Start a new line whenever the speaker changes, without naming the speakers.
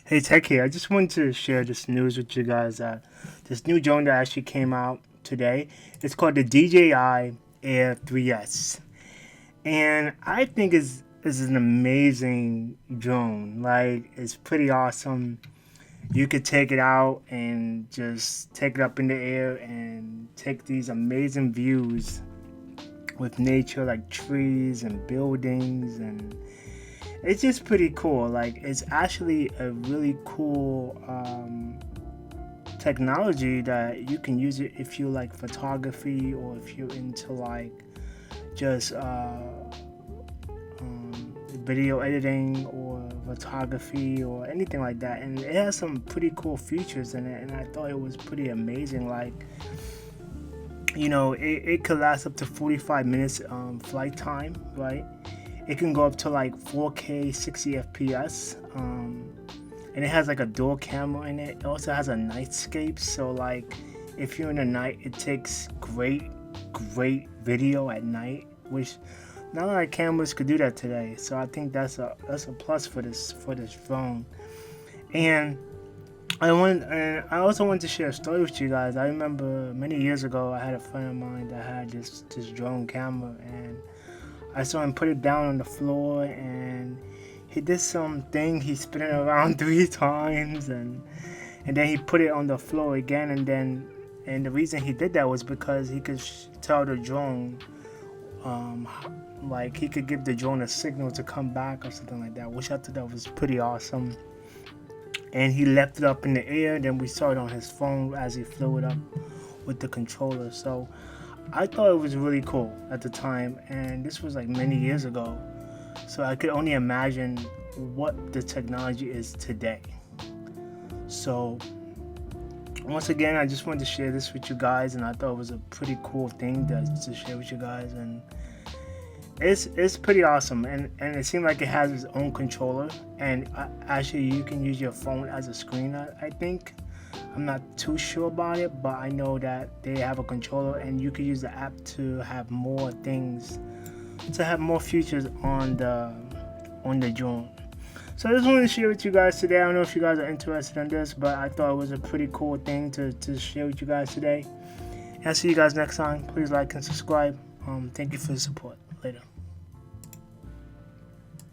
Hey Tech here. I just wanted to share this news with you guys. This new drone that actually came out today. It's called the DJI Air 3S, and I think is an amazing drone. Like it's pretty awesome. You could take it out and just take it up in the air and take these amazing views with nature, like trees and buildings, and it's just pretty cool. Like it's actually a really cool technology that you can use it if you like photography or if you're into like just video editing or photography or anything like that. And it has some pretty cool features in it, and I thought it was pretty amazing. Like, it could last up to 45 minutes flight time, right? It can go up to like 4K 60 FPS, and it has like a dual camera in it. It also has a nightscape, so like if you're in the night, it takes great video at night, which not a lot of cameras could do that today. So I think that's a plus for this phone. And I also want to share a story with you guys. I remember many years ago, I had a friend of mine that had this drone camera, and I saw him put it down on the floor, and he did something. He spin it around 3 times, and then he put it on the floor again, and the reason he did that was because he could tell the drone, like he could give the drone a signal to come back or something like that, which I thought that was pretty awesome. And he left it up in the air. Then we saw it on his phone as he flew it up with the controller. So I thought it was really cool at the time, and this was like many years ago. So I could only imagine what the technology is today. So once again, I just wanted to share this with you guys, and I thought it was a pretty cool thing to share with you guys, and it's pretty awesome. And it seemed like it has its own controller, and actually you can use your phone as a screen. I think. I'm not too sure about it, but I know that they have a controller, and you can use the app to have more things, to have more features on the drone. So I just wanted to share with you guys today. I don't know if you guys are interested in this, but I thought it was a pretty cool thing to share with you guys today. And I'll see you guys next time. Please like and subscribe. Thank you for the support. Later.